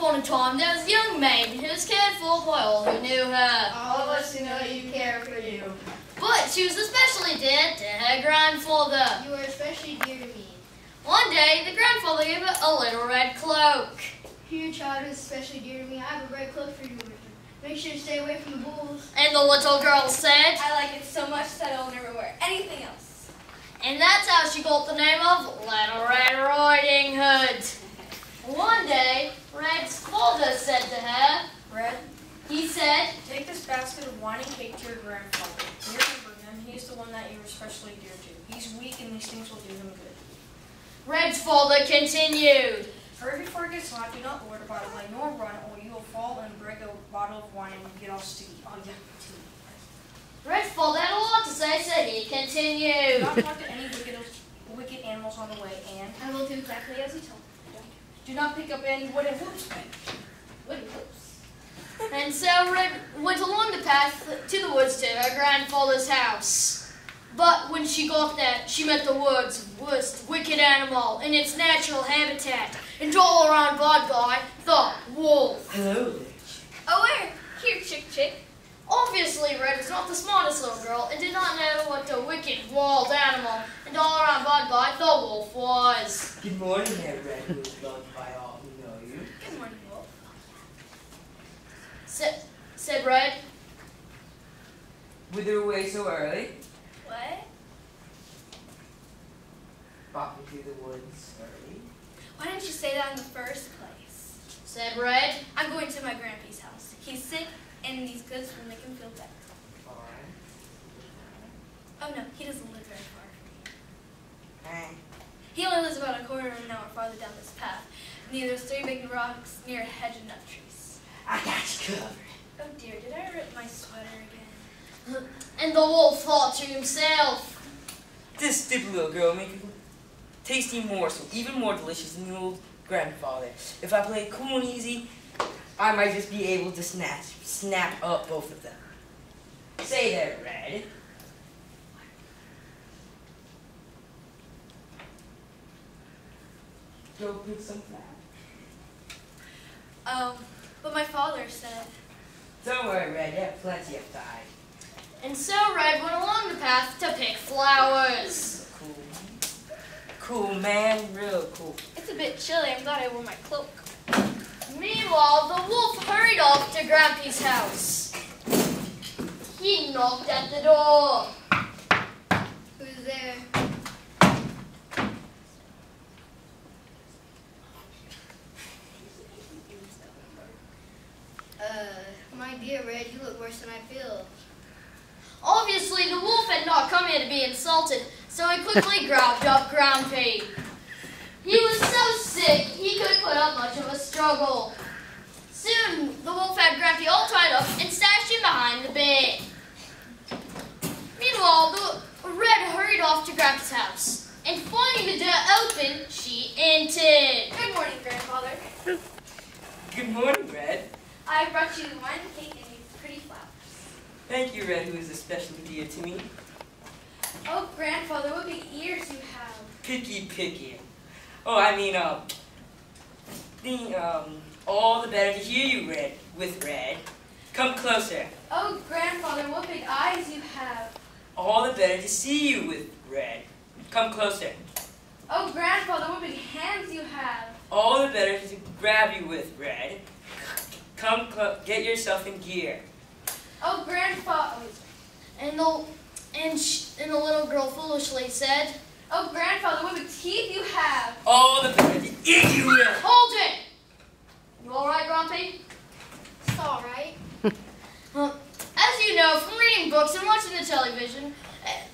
upon a time, there was a young maiden who was cared for by all who knew her. All of us who know you care for you. But she was especially dear to her grandfather. You are especially dear to me. One day, the grandfather gave her a little red cloak. Your child is especially dear to me. I have a red cloak for you, Richard. Make sure to stay away from the bulls. And the little girl said, I like it so much that I'll never wear anything else. and that's how she got the name of Little Red Riding Hood. One day, Red's father said to her, Red, he said, take this basket of wine and cake to your grandfather. Remember him, he's the one that you're especially dear to. He's weak and these things will do him good. Red's father continued, Hurry before it gets hot, do not loiter by the way, nor run, or you will fall and break a bottle of wine and get all sticky. Oh, yeah, too. Red's father had a lot to say, so he Do continued. not talk to any wicked animals on the way, and I will do exactly as he told me. do not pick up any wooden hoops. And so Red went along the path to the woods to her grandfather's house. But when she got there, she met the world's worst wicked animal in its natural habitat, and all around bad guy, the wolf. Hello there. Oh, where? Here, chick. Obviously, Red was not the smartest little girl and did not know what a wicked, wild animal and all around bad guy, the wolf was. Good morning there, Red, who is loved by all who know you. Good morning, Wolf. Said Red. Whither away so early? What? Walking through the woods early. Why didn't you say that in the first place? Said Red. I'm going to my grandpa's house. He's sick, and these goods will make him feel better. Alright. Oh no, he doesn't live very far. Hey. He only lives about a quarter of an hour farther down this path. Near those 3 big rocks near a hedge of nut trees. I got you covered. Oh dear, did I rip my sweater again? And the wolf thought to himself, This stupid little girl makes a tasty morsel, even more delicious than the old grandfather. If I play cool and easy, I might just be able to snap up both of them. Say there, Red. Go pick some flowers. But my father said, Don't worry, Red, you have plenty of time. and so Red went along the path to pick flowers. Cool, man, real cool. it's a bit chilly, I'm glad I wore my cloak. Meanwhile, the wolf hurried off to Grampy's house. He knocked at the door. Who's there? My dear Red, you look worse than I feel. Obviously, the wolf had not come here to be insulted, so he quickly grabbed up Grampy. He was so sick, he couldn't put up much of a struggle. Soon, the wolf had Grampy all tied up and stashed him behind the bed. Meanwhile, the Red hurried off to Grampy's house, and finding the door open, she entered. Good morning, grandfather. Good morning, Red. I brought you wine, cake, and these pretty flowers. Thank you, Red, who is especially dear to me. Oh, grandfather, what big ears you have. Picky. Oh, I mean, all the better to hear you, Red, with Red. Come closer. Oh, grandfather, what big eyes you have. All the better to see you with Red. Come closer. Oh, grandfather, what big hands you have. All the better to grab you with Red. Come, get yourself in gear. Oh, grandfather. And the little girl foolishly said, Oh, grandfather, what big teeth you have. All the better to eat you with. "Hold it! You all right, Grumpy?" It's all right. As you know from reading books and watching the television,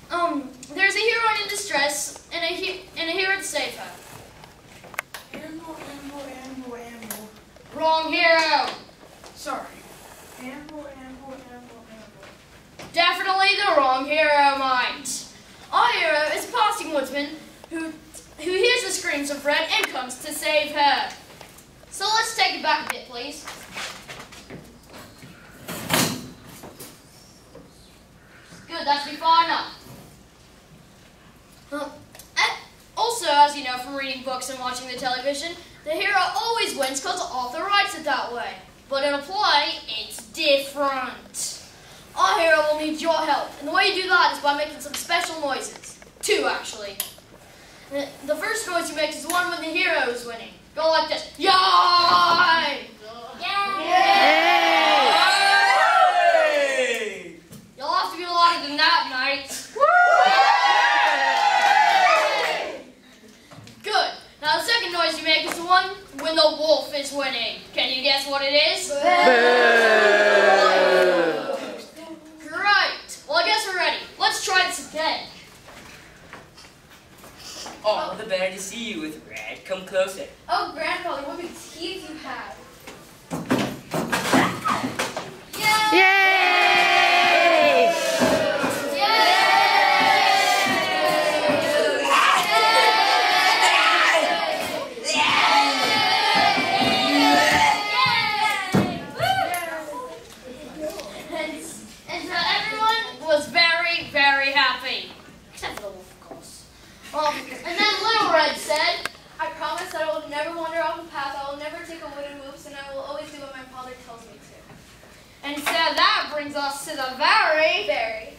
there's a heroine in distress and a hero to save her. Animal. Wrong hero. Sorry. Animal. Definitely the wrong hero, mind. Our hero is a passing woodsman who hears the screams of Red and comes to save her. So let's take it back a bit, please. Good, that should be far enough. Also, as you know from reading books and watching the television, the hero always wins because the author writes it that way. But in a play, it's different. Our hero will need your help, and the way you do that is by making some special noises. 2, actually. The first noise you make is the one when the hero is winning. Go like this. Yay! Yay! You'll have to be louder than that, knights. Good. Now the second noise you make is the one when the wolf is winning. Can you guess what it is? Great. Well, I guess we're ready. Let's try this again. All the better to see you with Red. Come closer. Oh, Grandpa, what big teeth you have. Yay! And everyone was very, very happy. Except for the wolf, of course. And then Little Red said, I promise that I will never wander off the path. I will never take a wooden moves, and I will always do what my father tells me to. and so that brings us to the very, Very